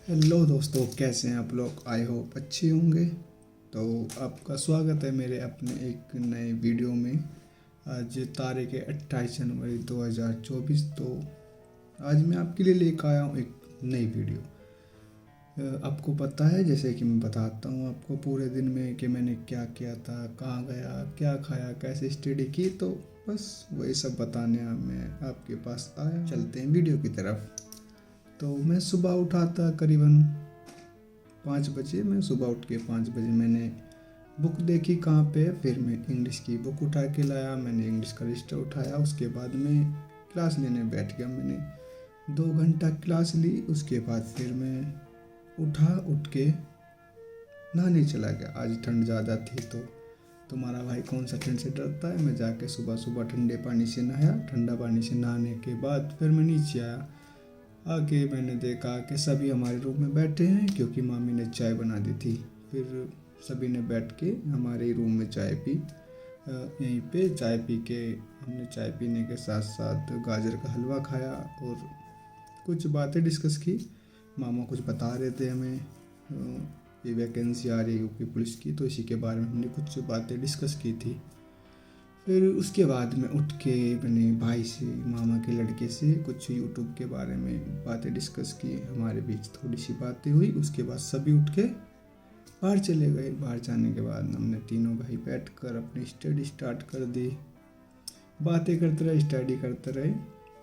Hello दोस्तों, कैसे हैं आप लोग। आई होप अच्छे होंगे। तो आपका स्वागत है मेरे अपने एक नए वीडियो में। आज तारीख है 28 जनवरी 2024। तो आज मैं आपके लिए लेकर आया हूँ एक नई वीडियो। आपको पता है, जैसे कि मैं बताता हूँ आपको पूरे दिन में कि मैंने क्या किया था, कहाँ गया, क्या खाया, कैसे स्टडी की। तो बस वही सब बताने मैं आपके पास आया। चलते हैं वीडियो की तरफ। तो मैं सुबह उठा था करीबन 5 बजे। मैं सुबह उठ के 5 बजे मैंने बुक देखी कहाँ पे, फिर मैं इंग्लिश की बुक उठा के लाया। मैंने इंग्लिश का रजिस्टर उठाया, उसके बाद मैं क्लास लेने बैठ गया। मैंने 2 घंटा क्लास ली। उसके बाद फिर मैं उठ के नहाने चला गया। आज ठंड ज़्यादा थी तो तुम्हारा भाई कौन सा ठंड से डरता है। मैं जाके सुबह सुबह ठंडे पानी से नहाया। ठंडा पानी से नहाने के बाद फिर मैं नीचे आया। आके मैंने देखा कि सभी हमारे रूम में बैठे हैं, क्योंकि मामी ने चाय बना दी थी। फिर सभी ने बैठ के हमारे रूम में चाय पी। यहीं पे चाय पी के हमने चाय पीने के साथ साथ गाजर का हलवा खाया और कुछ बातें डिस्कस की। मामा कुछ बता रहे थे हमें, ये वैकेंसी आ रही है यूपी पुलिस की, तो इसी के बारे में हमने कुछ बातें डिस्कस की थी। फिर उसके बाद में उठ के मैंने भाई से, मामा के लड़के से कुछ यूट्यूब के बारे में बातें डिस्कस की। हमारे बीच थोड़ी सी बातें हुई। उसके बाद सभी उठ के बाहर चले गए। बाहर जाने के बाद हमने तीनों भाई बैठ कर अपनी स्टडी स्टार्ट कर दी। बातें करते रहे, स्टडी करते रहे।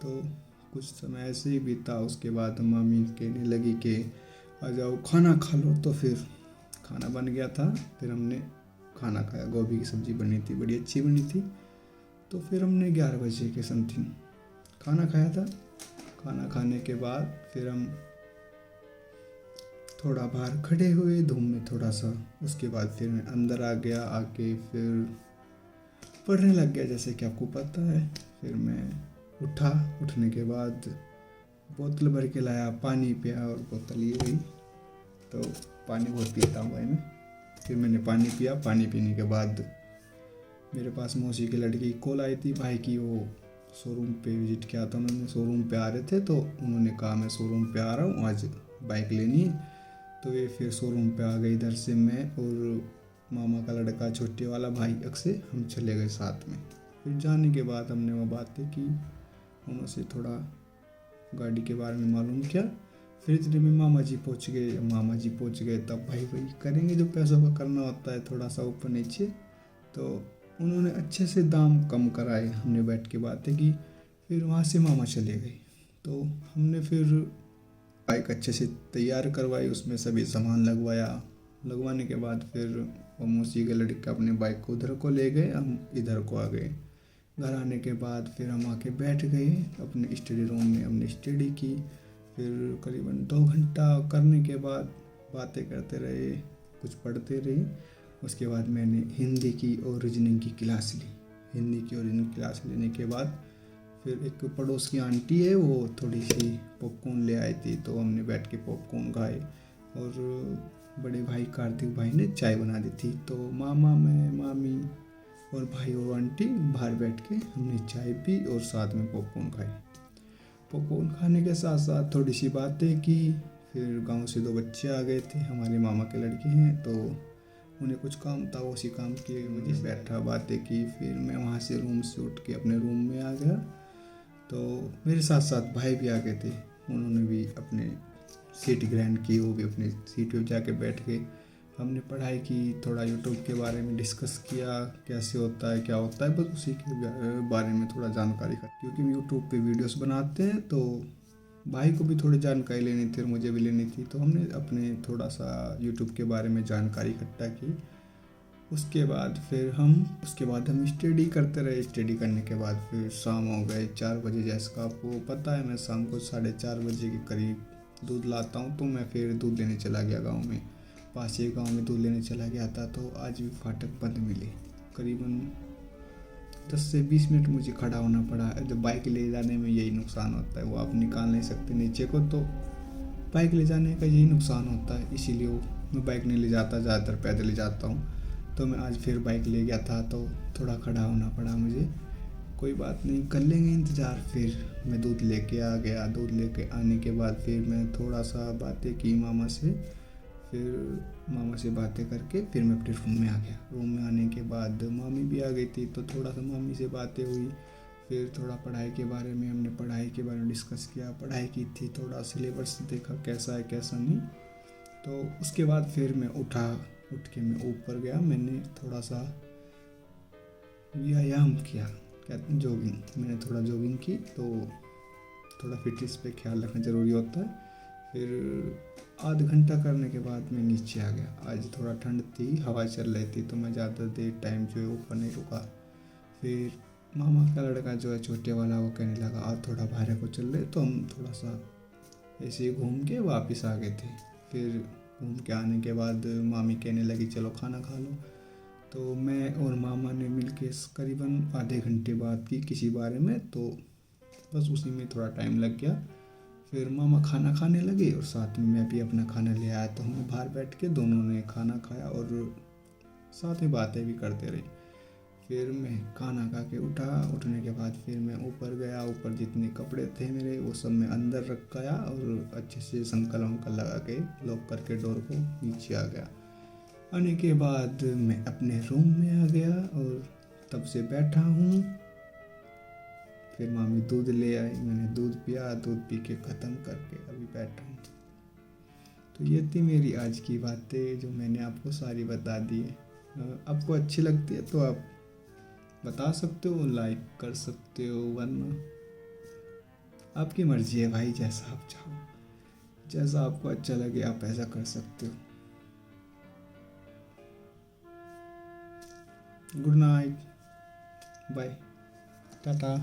तो कुछ समय ऐसे ही बीता। उसके बाद मामी कहने लगी कि आ जाओ खाना खा लो। तो फिर खाना बन गया था। फिर हमने खाना खाया। गोभी की सब्ज़ी बनी थी, बड़ी अच्छी बनी थी। तो फिर हमने 11 बजे के समथिंग खाना खाया था। खाना खाने के बाद फिर हम थोड़ा बाहर खड़े हुए धूप में थोड़ा सा। उसके बाद फिर मैं अंदर आ गया। आके फिर पढ़ने लग गया, जैसे कि आपको पता है। फिर मैं उठा। उठने के बाद बोतल भर के लाया, पानी पिया और बोतल ये हुई। तो पानी बहुत पीता हूँ भाई मैं। फिर मैंने पानी पिया। पानी पीने के बाद मेरे पास मौसी की लड़की की कॉल आई थी भाई की। वो शोरूम पे विजिट किया था उन्होंने, शोरूम पे आ रहे थे। तो उन्होंने कहा मैं शोरूम पे आ रहा हूँ, आज बाइक लेनी है। तो ये फिर शोरूम पे आ गए। इधर से मैं और मामा का लड़का छोटे वाला भाई अक्सर हम चले गए साथ में। फिर जाने के बाद हमने वो बातें की, उनसे थोड़ा गाड़ी के बारे में मालूम किया। फिर इतने में मामा जी पहुँच गए। मामा जी पहुँच गए तब भाई वही करेंगे जो पैसों का करना होता है, थोड़ा सा ऊपर नीचे। तो उन्होंने अच्छे से दाम कम कराए। हमने बैठ के बातें की। फिर वहाँ से मामा चले गए। तो हमने फिर बाइक अच्छे से तैयार करवाई, उसमें सभी सामान लगवाया। लगवाने के बाद फिर वो मौसी के लड़के अपने बाइक को उधर को ले गए, हम इधर को आ गए। घर आने के बाद फिर हम आके बैठ गए अपने स्टडी रूम में। हमने स्टडी की। फिर करीबन 2 घंटा करने के बाद बातें करते रहे, कुछ पढ़ते रहे। उसके बाद मैंने हिंदी की और रीजनिंग की क्लास ली। हिंदी की और रीजनिंग क्लास लेने के बाद फिर एक पड़ोस की आंटी है, वो थोड़ी सी पॉपकॉर्न ले आई थी। तो हमने बैठ के पॉपकॉर्न खाए। और बड़े भाई कार्तिक भाई ने चाय बना दी थी। तो मामा, मैं, मामी और भाई और आंटी बाहर बैठ के हमने चाय पी और साथ में पॉपकॉर्न खाए। पॉपकॉर्न खाने के साथ साथ थोड़ी सी बातें की। फिर गांव से 2 बच्चे आ गए थे, हमारे मामा के लड़के हैं। तो उन्हें कुछ काम था, वो उसी काम के मुझे बैठा, बातें की। फिर मैं वहाँ से रूम से उठ के अपने रूम में आ गया। तो मेरे साथ साथ भाई भी आ गए थे। उन्होंने भी अपने सीट ग्रहण की, वो भी अपनी सीट पे जाके बैठ गए। हमने पढ़ाई की, थोड़ा यूट्यूब के बारे में डिस्कस किया, कैसे होता है, क्या होता है, बस उसी के बारे में थोड़ा जानकारी कर, क्योंकि हम यूट्यूब पे वीडियोस बनाते हैं। तो भाई को भी थोड़ी जानकारी लेनी थी और मुझे भी लेनी थी। तो हमने अपने थोड़ा सा यूट्यूब के बारे में जानकारी इकट्ठा की। उसके बाद हम स्टडी करते रहे। स्टडी करने के बाद फिर शाम हो गए 4 बजे। जैसा आपको पता है, मैं शाम को 4:30 बजे के करीब दूध लाता हूँ। तो मैं फिर दूध लेने चला गया गांव में। पास एक गांव में दूध लेने चला गया था। तो आज भी फाटक बंद मिले। करीबन 10 से 20 मिनट मुझे खड़ा होना पड़ा। जब बाइक ले जाने में यही नुकसान होता है, वो आप निकाल नहीं सकते नीचे को। तो बाइक ले जाने का यही नुकसान होता है, इसीलिए मैं बाइक नहीं ले जाता, ज़्यादातर पैदल ही जाता हूँ। तो मैं आज फिर बाइक ले गया था, तो थोड़ा खड़ा होना पड़ा मुझे। कोई बात नहीं, कर लेंगे इंतज़ार। फिर मैं दूध लेके आ गया। दूध लेके आने के बाद फिर मैं थोड़ा सा बातें की मामा से। फिर मामा से बातें करके फिर मैं अपने रूम में आ गया। रूम में आने के बाद मामी भी आ गई थी, तो थोड़ा सा मामी से बातें हुई। फिर थोड़ा पढ़ाई के बारे में हमने पढ़ाई के बारे में डिस्कस किया, पढ़ाई की थी, थोड़ा सिलेबस देखा कैसा है कैसा नहीं। तो उसके बाद फिर मैं उठ के मैं ऊपर गया। मैंने थोड़ा सा व्यायाम किया, कहते हैं जॉगिंग। मैंने थोड़ा जॉगिंग की, तो थोड़ा फिटनेस पे ख्याल रखना ज़रूरी होता है। फिर आध घंटा करने के बाद मैं नीचे आ गया। आज थोड़ा ठंड थी, हवा चल रही थी, तो मैं ज़्यादा देर टाइम जो है ऊपर नहीं रुका। फिर मामा का लड़का जो है छोटे वाला, वो कहने लगा आज थोड़ा बाहर को चल रहे, तो हम थोड़ा सा ऐसे ही घूम के वापस आ गए थे। फिर घूम के आने के बाद मामी कहने लगी चलो खाना खा लो। तो मैं और मामा ने मिलके करीबन आधे घंटे बात की किसी बारे में, तो बस उसी में थोड़ा टाइम लग गया। फिर मामा खाना खाने लगे और साथ में मैं भी अपना खाना ले आया, तो हम बाहर बैठ के दोनों ने खाना खाया और साथ में बातें भी करते रहे। फिर मैं खाना खा के उठा। उठने के बाद फिर मैं ऊपर गया। ऊपर जितने कपड़े थे मेरे वो सब मैं अंदर रख गया और अच्छे से संकल वंकल लगा के लॉक करके डोर को नीचे आ गया। आने के बाद मैं अपने रूम में आ गया और तब से बैठा हूँ। फिर मामी दूध ले आई, मैंने दूध पिया, दूध पी के ख़त्म करके अभी बैठा हूँ। तो ये थी मेरी आज की बातें जो मैंने आपको सारी बता दी है। आपको अच्छी लगती है तो आप बता सकते हो, लाइक कर सकते हो, वरना आपकी मर्जी है भाई, जैसा आप चाहो, जैसा आपको अच्छा लगे आप ऐसा कर सकते हो। Good night, bye, Tata.